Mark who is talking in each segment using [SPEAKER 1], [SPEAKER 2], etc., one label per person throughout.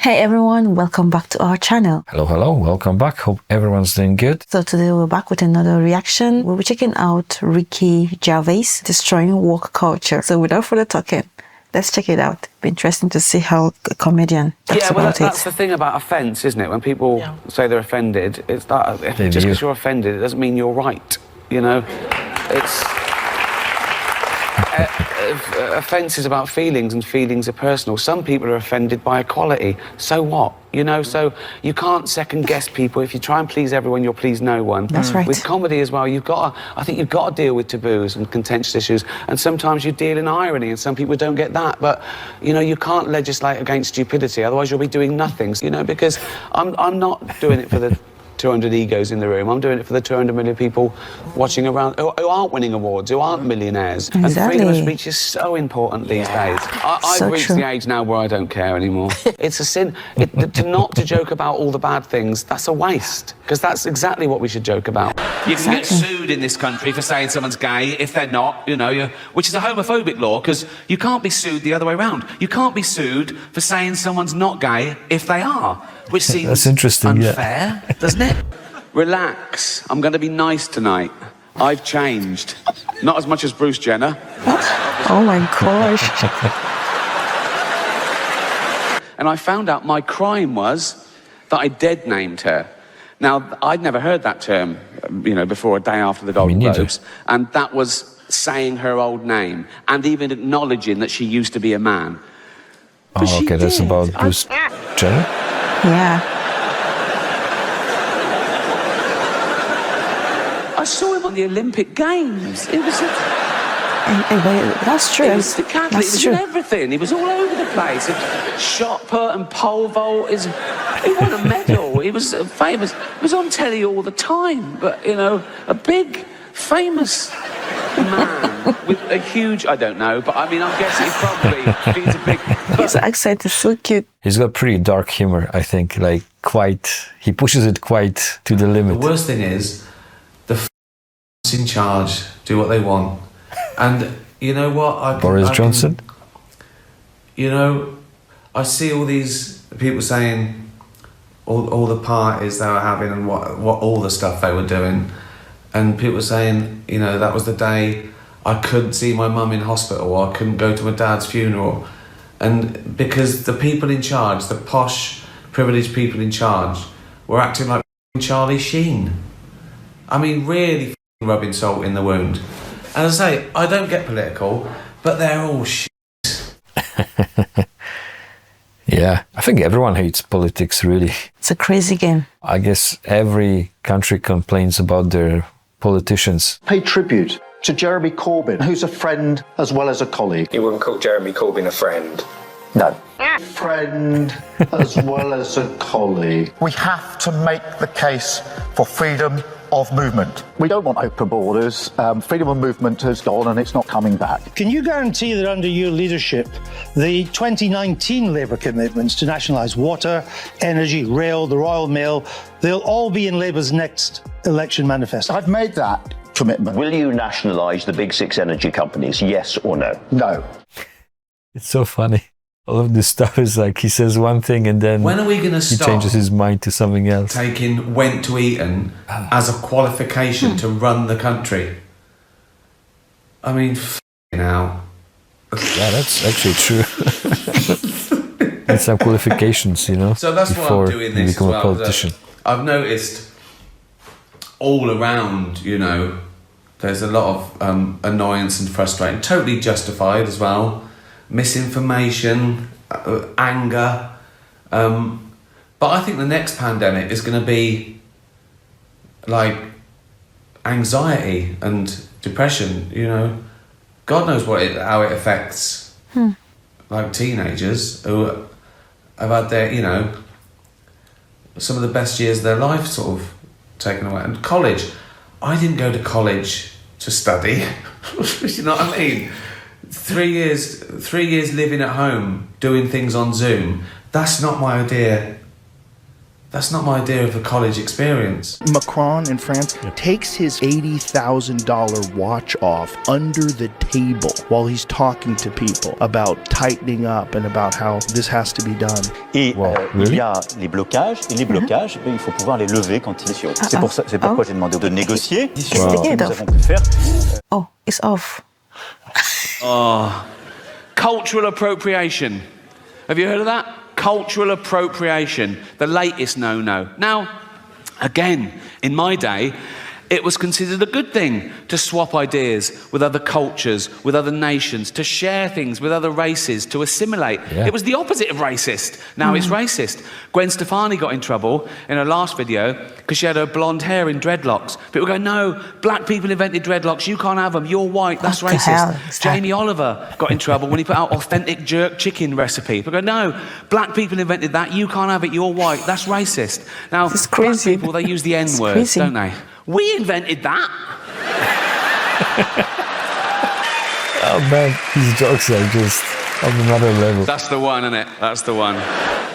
[SPEAKER 1] Hey everyone, welcome back to our channel.
[SPEAKER 2] Hello, welcome back. Hope everyone's doing good.
[SPEAKER 1] So today we're back with another reaction. We'll be checking out Ricky Gervais, Destroying Woke Culture. So without further talking, let's check it out. It'll be interesting to see how a comedian talks about it.
[SPEAKER 3] That's the thing about offence, isn't it? When people say they're offended, it's that just because you're offended, it doesn't mean you're right. You know, it's offence is about feelings, and feelings are personal. Some people are offended by equality. So what? You know, so you can't second guess people. If you try and please everyone, you'll please no one.
[SPEAKER 1] That's right.
[SPEAKER 3] With comedy as well, I think you've got to deal with taboos and contentious issues, and sometimes you deal in irony, and some people don't get that. But, you know, you can't legislate against stupidity, otherwise you'll be doing nothing, you know, because I'm not doing it for the 200 egos in the room. I'm doing it for the 200 million people watching around who aren't winning awards, who aren't millionaires.
[SPEAKER 1] Exactly.
[SPEAKER 3] And freedom of speech is so important these days. I've reached the age now where I don't care anymore. It's a sin. To joke about all the bad things, that's a waste, because that's exactly what we should joke about. You can get sued in this country for saying someone's gay if they're not, you know, which is a homophobic law, because you can't be sued the other way around. You can't be sued for saying someone's not gay if they are, which seems
[SPEAKER 2] That's interesting,
[SPEAKER 3] unfair, doesn't it? Relax. I'm going to be nice tonight. I've changed. Not as much as Bruce Jenner.
[SPEAKER 1] Oh my gosh.
[SPEAKER 3] And I found out my crime was that I dead named her. Now, I'd never heard that term, you know, before a day after the Golden Globes. And that was saying her old name and even acknowledging that she used to be a man. But
[SPEAKER 2] oh, okay, that's about Bruce Jenner?
[SPEAKER 1] Yeah.
[SPEAKER 3] I saw him on the Olympic Games. It was
[SPEAKER 1] that's true.
[SPEAKER 3] It was in everything. He was all over the place. Shot put and pole vault. He won a medal. He was famous. He was on telly all the time. But, you know, a big, famous man with a huge, I don't know, but I mean, I'm guessing he probably, he's a big...
[SPEAKER 1] His accent is so cute.
[SPEAKER 2] He's got pretty dark humor, I think, like he pushes it quite to the limit.
[SPEAKER 4] The worst thing is, the in charge do what they want. And you know what?
[SPEAKER 2] Boris Johnson?
[SPEAKER 4] You know, I see all these people saying all the parties they were having and what all the stuff they were doing. And people were saying, you know, that was the day I couldn't see my mum in hospital, or I couldn't go to my dad's funeral. And because the people in charge, the posh, privileged people in charge, were acting like Charlie Sheen. I mean, really rubbing salt in the wound. And I say, I don't get political, but they're all shit.
[SPEAKER 2] Yeah, I think everyone hates politics, really.
[SPEAKER 1] It's a crazy game.
[SPEAKER 2] I guess every country complains about their politicians.
[SPEAKER 5] Pay tribute to Jeremy Corbyn, who's a friend as well as a colleague.
[SPEAKER 6] You wouldn't call Jeremy Corbyn a friend?
[SPEAKER 5] No. Friend as well as a colleague.
[SPEAKER 7] We have to make the case for freedom of movement.
[SPEAKER 5] We don't want open borders. Freedom of movement has gone and it's not coming back.
[SPEAKER 8] Can you guarantee that under your leadership, the 2019 Labour commitments to nationalise water, energy, rail, the Royal Mail, they'll all be in Labour's next election manifesto?
[SPEAKER 5] I've made that commitment.
[SPEAKER 9] Will you nationalise the big six energy companies, yes or no?
[SPEAKER 5] No.
[SPEAKER 2] It's so funny. All of this stuff is like he says one thing and then
[SPEAKER 4] when are we going to stop
[SPEAKER 2] changes his mind to something else.
[SPEAKER 4] Taking went to Eton as a qualification to run the country? I mean, now.
[SPEAKER 2] Yeah, that's actually true. It's some qualifications, you know,
[SPEAKER 4] so that's
[SPEAKER 2] before
[SPEAKER 4] why I'm doing
[SPEAKER 2] you
[SPEAKER 4] this
[SPEAKER 2] become
[SPEAKER 4] as well,
[SPEAKER 2] a politician.
[SPEAKER 4] I've noticed all around, you know, there's a lot of annoyance and frustration, totally justified as well. Misinformation, anger, but I think the next pandemic is going to be like anxiety and depression. You know, God knows how it affects like teenagers who have had their, you know, some of the best years of their life sort of taken away. And college, I didn't go to college to study. You know what I mean? 3 years living at home, doing things on Zoom, that's not my idea That's not my idea of a college experience.
[SPEAKER 10] Macron in France takes his $80,000 watch off under the table while he's talking to people about tightening up and about how this has to be done.
[SPEAKER 9] Et il y a les blocages, et les blocages, il faut pouvoir les lever quand il est c'est pourquoi j'ai demandé de négocier. Nous avons pu faire.
[SPEAKER 1] Oh, it's off.
[SPEAKER 3] Cultural appropriation. Have you heard of that? Cultural appropriation, the latest no-no. Now, again, in my day, it was considered a good thing to swap ideas with other cultures, with other nations, to share things with other races, to assimilate. Yeah. It was the opposite of racist. Now it's racist. Gwen Stefani got in trouble in her last video because she had her blonde hair in dreadlocks. People go, no, black people invented dreadlocks, you can't have them, you're white, that's racist. Jamie Oliver got in trouble when he put out authentic jerk chicken recipe. People go, no, black people invented that, you can't have it, you're white, that's racist. Now, black people, they use the N-word, don't they? We invented that.
[SPEAKER 2] Oh man, these jokes are just on another level.
[SPEAKER 3] That's the one, isn't it? That's the one.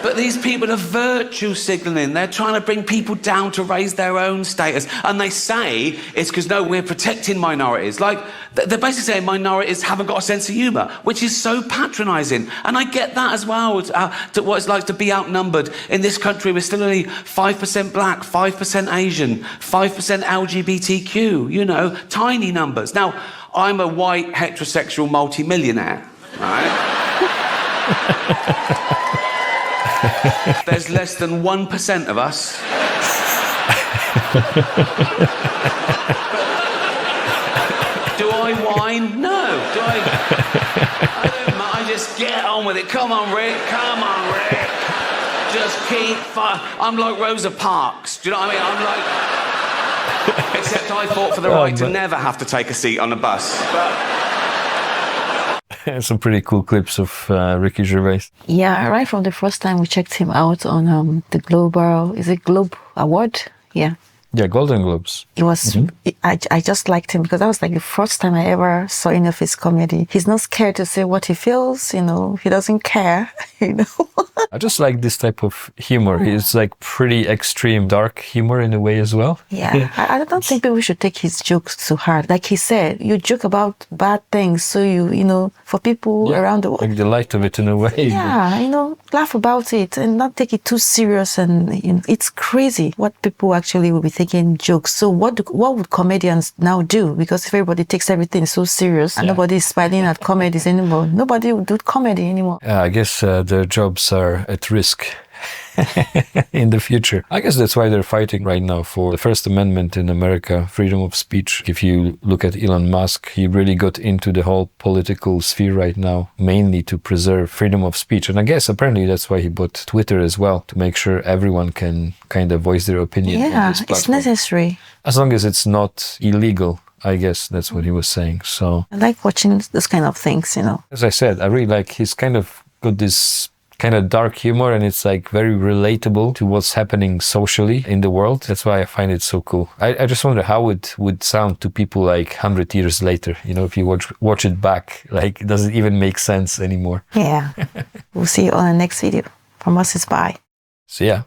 [SPEAKER 3] But these people are virtue signalling. They're trying to bring people down to raise their own status. And they say it's because, no, we're protecting minorities. Like, they're basically saying minorities haven't got a sense of humour, which is so patronising. And I get that as well, to what it's like to be outnumbered. In this country, we're still only 5% black, 5% Asian, 5% LGBTQ, you know, tiny numbers. Now, I'm a white, heterosexual multimillionaire, right? There's less than 1% of us. Do I whine? No. Do I don't mind. I just get on with it. Come on, Rick. Come on, Rick. Just keep I'm like Rosa Parks. Do you know what I mean? I'm like... Except I fought for the right to never have to take a seat on a bus.
[SPEAKER 2] Some pretty cool clips of Ricky Gervais.
[SPEAKER 1] Yeah, right from the first time we checked him out on the Globe Award? Yeah.
[SPEAKER 2] Yeah, Golden Globes.
[SPEAKER 1] It was, I just liked him because that was like the first time I ever saw any of his comedy. He's not scared to say what he feels, you know, he doesn't care, you know.
[SPEAKER 2] I just like this type of humor. It's like pretty extreme, dark humor in a way as well.
[SPEAKER 1] Yeah, I don't think people should take his jokes too hard. Like he said, you joke about bad things, so you know, for people around the world.
[SPEAKER 2] Like the light of it in a way.
[SPEAKER 1] Yeah, you know, laugh about it and not take it too serious. And you know, it's crazy what people actually will be taking jokes. So what would comedians now do? Because if everybody takes everything so serious and nobody is smiling at comedies anymore, nobody will do comedy anymore.
[SPEAKER 2] I guess their jobs are at risk in the future. I guess that's why they're fighting right now for the First Amendment in America, freedom of speech. If you look at Elon Musk, he really got into the whole political sphere right now, mainly to preserve freedom of speech. And I guess apparently that's why he bought Twitter as well, to make sure everyone can kind of voice their opinion.
[SPEAKER 1] Yeah, it's necessary.
[SPEAKER 2] As long as it's not illegal. I guess that's what he was saying. So
[SPEAKER 1] I like watching those kind of things, you know.
[SPEAKER 2] As I said, I really like he's kind of got this kind of dark humor, and it's like very relatable to what's happening socially in the world. That's why I find it so cool. I just wonder how it would sound to people like 100 years later. You know, if you watch it back, like, does it even make sense anymore?
[SPEAKER 1] Yeah. We'll see you on the next video. From us, it's bye.
[SPEAKER 2] So yeah.